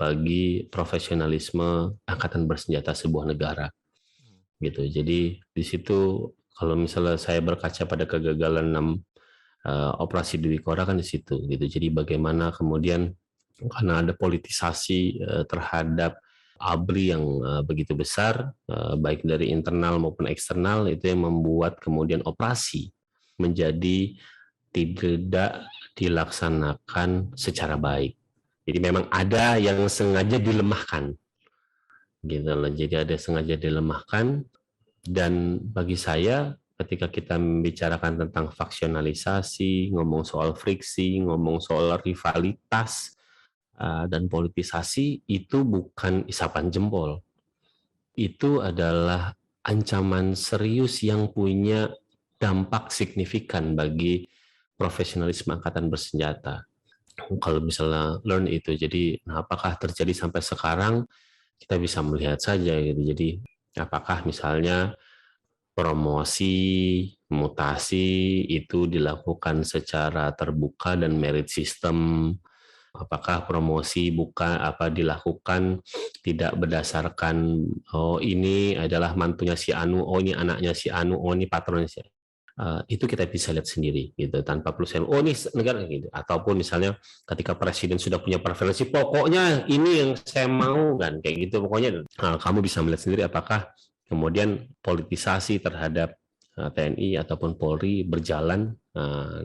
bagi profesionalisme angkatan bersenjata sebuah negara. Gitu. Jadi di situ kalau misalnya saya berkaca pada kegagalan 6 operasi Dwi Korah kan di situ gitu. Jadi bagaimana kemudian karena ada politisasi terhadap ABRI yang begitu besar, baik dari internal maupun eksternal, itu yang membuat kemudian operasi menjadi tidak dilaksanakan secara baik. Jadi memang ada yang sengaja dilemahkan, gitu loh. Jadi ada yang sengaja dilemahkan, dan bagi saya ketika kita membicarakan tentang faksionalisasi, ngomong soal friksi, ngomong soal rivalitas, dan politisasi, itu bukan isapan jempol. Itu adalah ancaman serius yang punya dampak signifikan bagi profesionalisme angkatan bersenjata. Kalau misalnya learn itu, jadi apakah terjadi sampai sekarang, kita bisa melihat saja gitu. Jadi apakah misalnya promosi, mutasi itu dilakukan secara terbuka dan merit system? Apakah promosi dilakukan tidak berdasarkan ini adalah mantunya si Anu, ini anaknya si Anu, ini patronnya si itu kita bisa lihat sendiri gitu, tanpa perlu ini negara gitu. Ataupun misalnya ketika presiden sudah punya preferensi, pokoknya ini yang saya mau kan, kayak gitu pokoknya. Kamu bisa melihat sendiri apakah kemudian politisasi terhadap TNI ataupun Polri berjalan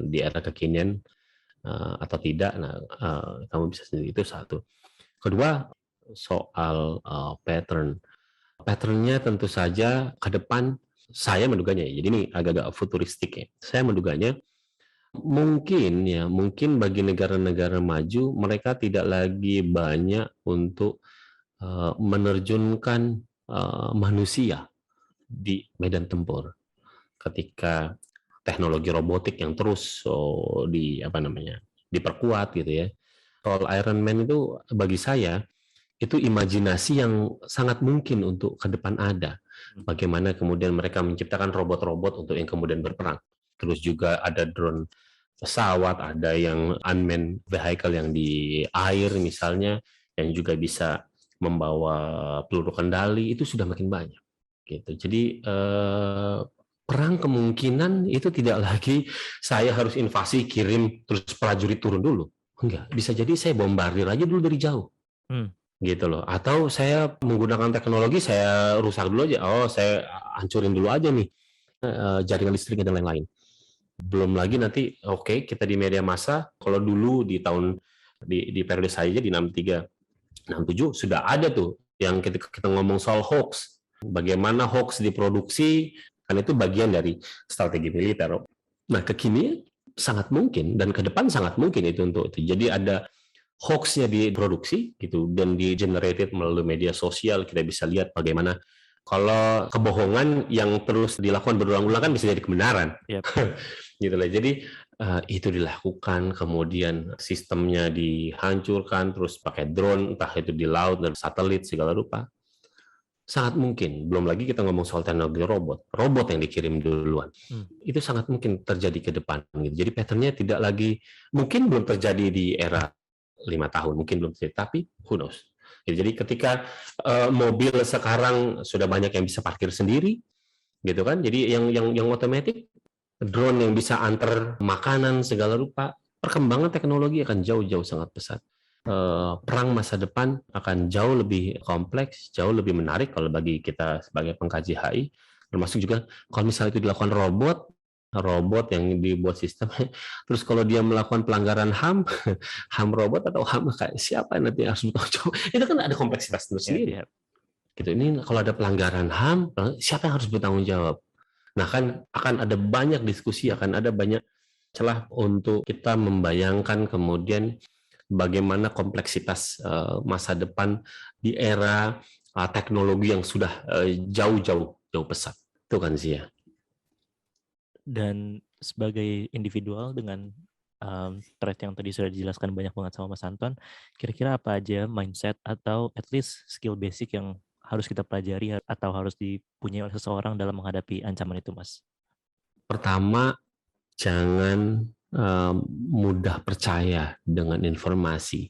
di era kekinian atau tidak. Nah, kamu bisa sendiri, itu satu. Kedua, soal patternnya tentu saja ke depan saya menduganya, jadi ini agak-agak futuristik ya. Saya menduganya mungkin bagi negara-negara maju, mereka tidak lagi banyak untuk menerjunkan manusia di medan tempur ketika teknologi robotik yang terus diperkuat gitu ya. Soal Iron Man itu bagi saya itu imajinasi yang sangat mungkin untuk ke depan ada. Bagaimana kemudian mereka menciptakan robot-robot untuk yang kemudian berperang. Terus juga ada drone pesawat, ada yang unmanned vehicle yang di air misalnya, yang juga bisa membawa peluru kendali, itu sudah makin banyak. Gitu. Jadi perang kemungkinan itu tidak lagi saya harus invasi, kirim, terus prajurit turun dulu. Enggak, bisa jadi saya bombardir aja dulu dari jauh. Gitu loh. Atau saya menggunakan teknologi, saya rusak dulu aja. Saya hancurin dulu aja nih jaringan listrik dan lain-lain. Belum lagi nanti, kita di media massa, kalau dulu di periode saya di 63, 67 sudah ada tuh yang kita ngomong soal hoax. Bagaimana hoax diproduksi, kan itu bagian dari strategi militer. Nah, kekinian sangat mungkin dan ke depan sangat mungkin itu untuk itu. Jadi ada hoax-nya diproduksi gitu dan di-generated melalui media sosial. Kita bisa lihat bagaimana kalau kebohongan yang terus dilakukan berulang-ulang kan bisa jadi kebenaran. Yep. Gitu lah. Jadi itu dilakukan, kemudian sistemnya dihancurkan, terus pakai drone, entah itu di laut dan satelit segala rupa. Sangat mungkin. Belum lagi kita ngomong soal teknologi robot yang dikirim duluan. Itu sangat mungkin terjadi ke depan. Gitu. Jadi pattern-nya tidak lagi, mungkin belum terjadi di era 5 tahun, mungkin belum terjadi, tapi who knows. Jadi ketika mobil sekarang sudah banyak yang bisa parkir sendiri, gitu kan? Jadi yang otomatis, drone yang bisa antar makanan segala rupa, perkembangan teknologi akan jauh-jauh sangat pesat. Perang masa depan akan jauh lebih kompleks, jauh lebih menarik kalau bagi kita sebagai pengkaji HI, termasuk juga kalau misalnya itu dilakukan robot yang dibuat sistem, terus kalau dia melakukan pelanggaran HAM, HAM robot atau HAM siapa nanti yang harus bertanggung jawab? Itu kan ada kompleksitas tersendiri. Gitu. Ini kalau ada pelanggaran HAM, siapa yang harus bertanggung jawab? Nah, kan akan ada banyak diskusi, akan ada banyak celah untuk kita membayangkan kemudian bagaimana kompleksitas masa depan di era teknologi yang sudah jauh pesat. Itu kan sih ya. Dan sebagai individual dengan thread yang tadi sudah dijelaskan banyak banget sama Mas Anton, kira-kira apa aja mindset atau at least skill basic yang harus kita pelajari atau harus dipunyai oleh seseorang dalam menghadapi ancaman itu, Mas? Pertama, jangan mudah percaya dengan informasi.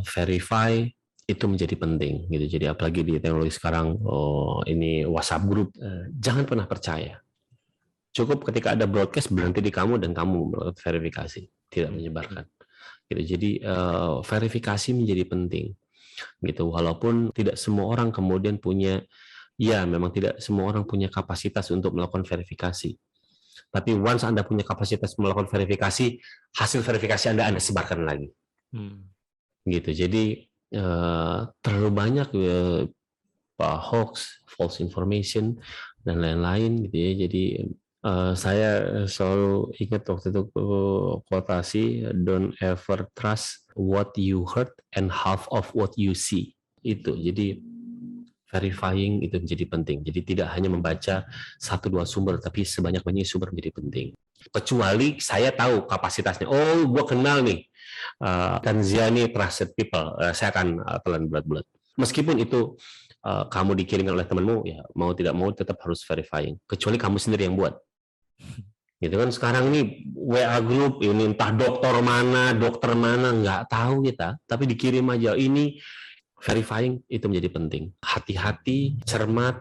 Verify itu menjadi penting gitu. Jadi apalagi di teknologi sekarang, ini WhatsApp group, jangan pernah percaya. Cukup ketika ada broadcast berhenti di kamu dan kamu melakukan verifikasi, tidak menyebarkan. Gitu. Jadi verifikasi menjadi penting. Gitu. Walaupun tidak semua orang kemudian punya, ya memang tidak semua orang punya kapasitas untuk melakukan verifikasi. Tapi once Anda punya kapasitas melakukan verifikasi, hasil verifikasi Anda sebarkan lagi. Gitu. Jadi terlalu banyak hoax, false information dan lain-lain gitu ya. Jadi saya selalu ingat waktu itu quotasi, don't ever trust what you heard and half of what you see. Itu. Jadi verifying itu menjadi penting. Jadi tidak hanya membaca 1-2 sumber, tapi sebanyak-banyaknya sumber menjadi penting. Kecuali saya tahu kapasitasnya. Oh, gue kenal nih. Tanzia ini trusted people. Saya akan telan bulat-bulat. Meskipun itu kamu dikirimkan oleh temanmu, ya mau tidak mau tetap harus verifying. Kecuali kamu sendiri yang buat. Gitu kan sekarang nih WA group ini entah dokter mana nggak tahu kita, tapi dikirim aja. Ini verifying itu menjadi penting. Hati-hati, cermat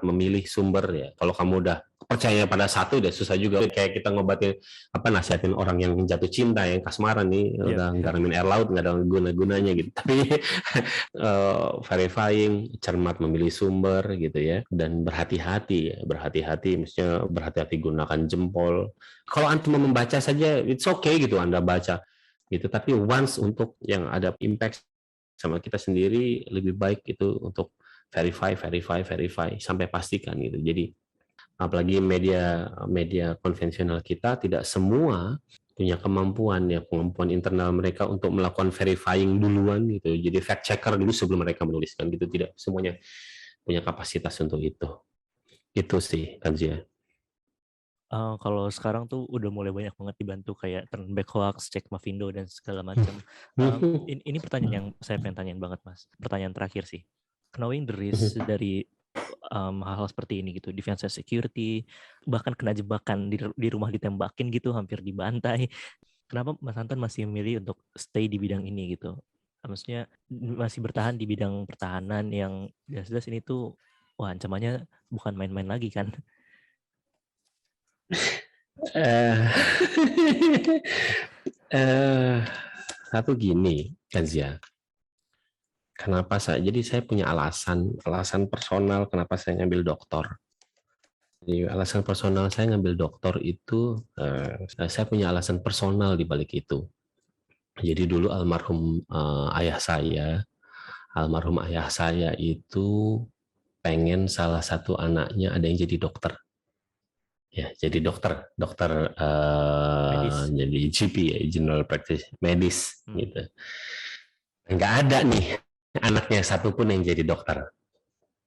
memilih sumber ya. Kalau kamu udah percaya pada satu udah susah juga. Kayak kita ngobatin nasihatin orang yang jatuh cinta, yang kasmaran nih, udah ngaramin air laut nggak ada guna-gunanya gitu. Tapi verifying, cermat memilih sumber gitu ya, dan berhati-hati, maksudnya berhati-hati gunakan jempol. Kalau Anda cuma membaca saja, it's okay gitu Anda baca gitu. Tapi once untuk yang ada impact sama kita sendiri, lebih baik itu untuk verify sampai pastikan gitu. Jadi apalagi media konvensional kita tidak semua punya kemampuan internal mereka untuk melakukan verifying duluan gitu. Jadi fact checker dulu sebelum mereka menuliskan gitu. Tidak semuanya punya kapasitas untuk itu. Itu sih Tanzia. Kalau sekarang tuh udah mulai banyak banget dibantu kayak turn back hoax, cek Mavindo dan segala macam. Ini pertanyaan yang saya pengen tanyain banget Mas. Pertanyaan terakhir sih. Knowing the risk dari hal-hal seperti ini gitu, defense security, bahkan kena jebakan di rumah ditembakin gitu, hampir dibantai. Kenapa Mas Anton masih memilih untuk stay di bidang ini gitu? Maksudnya masih bertahan di bidang pertahanan yang jelas-jelas ini tuh, wah ancamannya bukan main-main lagi kan? Satu gini, Kazia. Kenapa jadi saya punya alasan personal kenapa saya ngambil doktor. Jadi alasan personal saya ngambil doktor itu, saya punya alasan personal di balik itu. Jadi dulu almarhum ayah saya itu pengen salah satu anaknya ada yang jadi dokter. Ya, jadi dokter jadi GP ya, general practice medis gitu. Nggak ada nih anaknya satupun yang jadi dokter,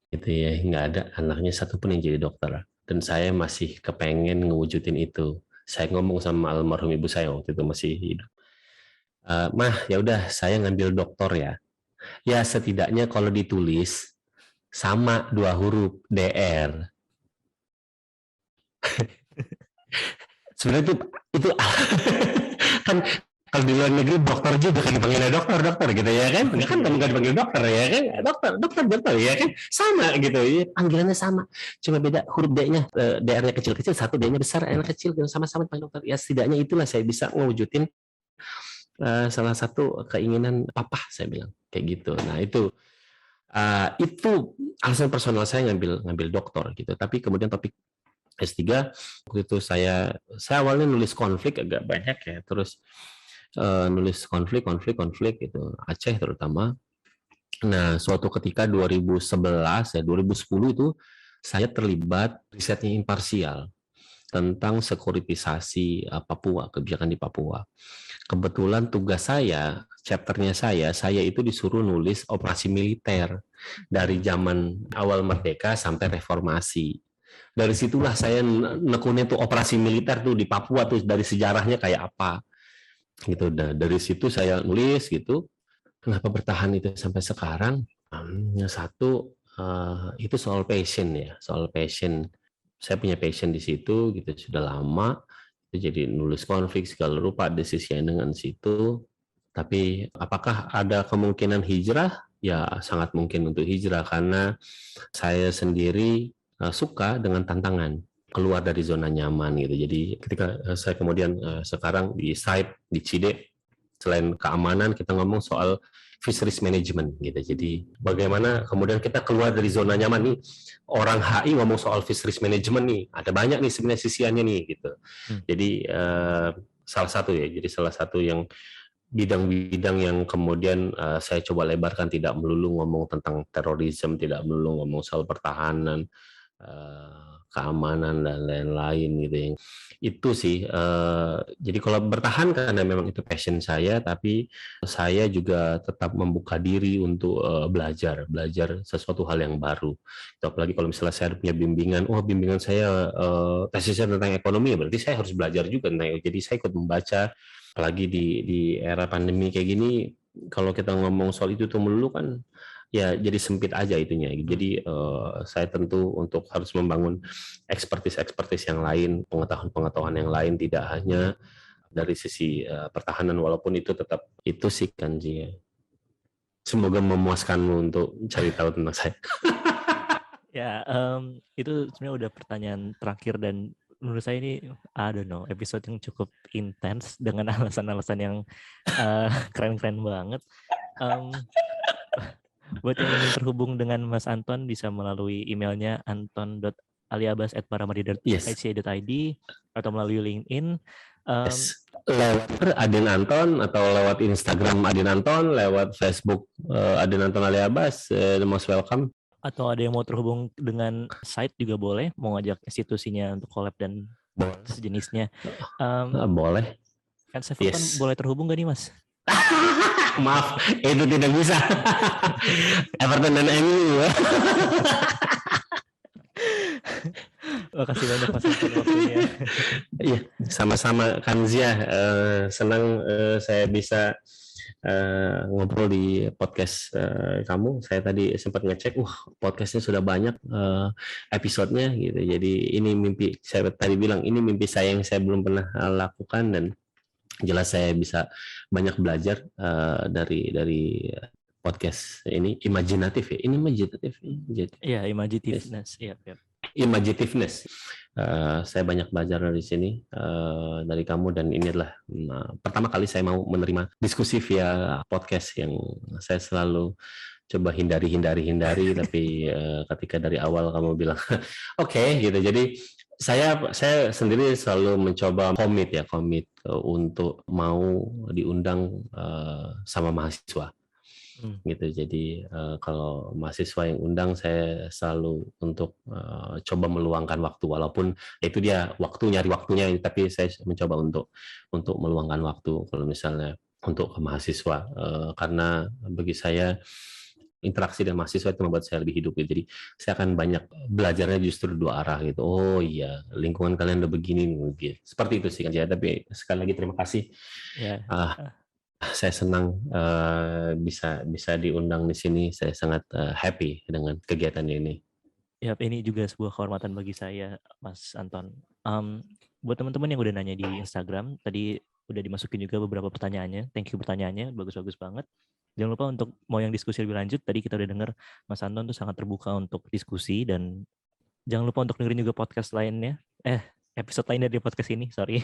gitu ya, nggak ada anaknya satupun yang jadi dokter. Dan saya masih kepengen ngewujudin itu. Saya ngomong sama almarhum ibu saya waktu itu masih hidup. Mah, ya udah saya ngambil doktor ya. Ya setidaknya kalau ditulis sama 2 huruf DR. Sebenarnya itu kan kalau di luar negeri dokter juga kan dipanggilnya dokter gitu ya kan, kamu nggak dipanggil dokter ya kan, dokter ya kan, sama gitu ya, panggilannya sama, cuma beda huruf D-nya, DR-nya kecil-kecil, satu D-nya besar, R-nya kecil, sama-sama dipanggil dokter. Ya setidaknya itulah saya bisa ngewujudin salah satu keinginan papa, saya bilang kayak gitu. Nah itu alasan personal saya ngambil dokter gitu. Tapi kemudian topik S3 waktu itu saya awalnya nulis konflik agak banyak ya, terus nulis konflik gitu, Aceh terutama. Nah, suatu ketika 2010 itu saya terlibat risetnya imparsial tentang sekuritisasi Papua, kebijakan di Papua. Kebetulan tugas saya, chapternya saya itu disuruh nulis operasi militer dari zaman awal merdeka sampai reformasi. Dari situlah saya nekunin tuh operasi militer tuh di Papua tuh, dari sejarahnya kayak apa gitu. Dari situ saya nulis gitu. Kenapa bertahan itu sampai sekarang? Yang satu itu soal passion ya, soal passion. Saya punya passion di situ gitu sudah lama. Jadi nulis konflik segala rupa, disisian dengan situ. Tapi apakah ada kemungkinan hijrah? Ya sangat mungkin untuk hijrah karena saya sendiri suka dengan tantangan, keluar dari zona nyaman gitu. Jadi ketika saya kemudian sekarang di site di Cide, selain keamanan kita ngomong soal fisheries management gitu. Jadi bagaimana kemudian kita keluar dari zona nyaman nih. Orang HI ngomong soal fisheries management nih, ada banyak nih sebenarnya sisiannya nih gitu. Jadi salah satu yang bidang-bidang yang kemudian saya coba lebarkan, tidak melulu ngomong tentang terorisme, tidak melulu ngomong soal pertahanan, keamanan dan lain-lain gitu. Itu sih. Jadi kalau bertahan karena memang itu passion saya, tapi saya juga tetap membuka diri untuk belajar sesuatu hal yang baru. Apalagi kalau misalnya saya punya bimbingan, bimbingan saya tesisnya tentang ekonomi, berarti saya harus belajar juga tentang. Jadi saya ikut membaca. Apalagi di era pandemi kayak gini, kalau kita ngomong soal itu tuh melulu kan ya jadi sempit aja itunya. Jadi saya tentu untuk harus membangun ekspertis yang lain, pengetahuan yang lain, tidak hanya dari sisi pertahanan, walaupun itu tetap itu sih Kanji ya. Semoga memuaskanmu untuk cari tahu tentang saya. Ya, itu sebenarnya udah pertanyaan terakhir dan menurut saya ini, I don't know, episode yang cukup intens dengan alasan-alasan yang keren-keren banget. Buat yang ingin terhubung dengan Mas Anton bisa melalui emailnya anton.aliabas@paramedia.ica.id atau melalui LinkedIn. Lewat Adin Anton atau lewat Instagram Adin Anton, lewat Facebook Adin Anton Aliabas, most welcome. Atau ada yang mau terhubung dengan site juga boleh, mau ngajak institusinya untuk collab dan sejenisnya. Boleh. Kan saya kan boleh terhubung gak nih Mas? Maaf, itu tidak bisa. Everton dan MU. Makasih banyak Mas Anton waktunya. Iya, sama-sama Kanzia. Senang saya bisa ngobrol di podcast kamu. Saya tadi sempat ngecek, podcastnya sudah banyak episodenya gitu. Jadi ini mimpi, saya tadi bilang ini mimpi saya yang saya belum pernah lakukan, dan jelas saya bisa banyak belajar dari podcast ini. Imajinatif ya, ini imajinatif. Iya, imagitiveness. Iya. Imagitiveness. Saya banyak belajar dari sini, dari kamu, dan ini adalah pertama kali saya mau menerima diskusi via podcast yang saya selalu coba hindari tapi ketika dari awal kamu bilang oke, gitu. Jadi saya sendiri selalu mencoba komit untuk mau diundang sama mahasiswa. Gitu. Jadi kalau mahasiswa yang undang, saya selalu untuk coba meluangkan waktu, walaupun itu dia nyari waktunya, tapi saya mencoba untuk meluangkan waktu kalau misalnya untuk mahasiswa, karena bagi saya interaksi dengan mahasiswa itu membuat saya lebih hidup. Jadi saya akan banyak belajarnya justru dua arah gitu. Oh iya, lingkungan kalian udah begini gitu. Seperti itu sih kan ya. Tapi sekali lagi terima kasih. Saya senang bisa diundang di sini. Saya sangat happy dengan kegiatan ini. Ya, ini juga sebuah kehormatan bagi saya, Mas Anton. Buat teman-teman yang udah nanya di Instagram, tadi udah dimasukin juga beberapa pertanyaannya. Thank you pertanyaannya, bagus-bagus banget. Jangan lupa untuk mau yang diskusi lebih lanjut, tadi kita udah dengar Mas Anton tuh sangat terbuka untuk diskusi, dan jangan lupa untuk dengerin juga podcast lainnya. Episode lainnya di podcast ini, sorry.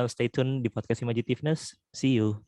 Stay tune di podcast Imagitiveness. See you.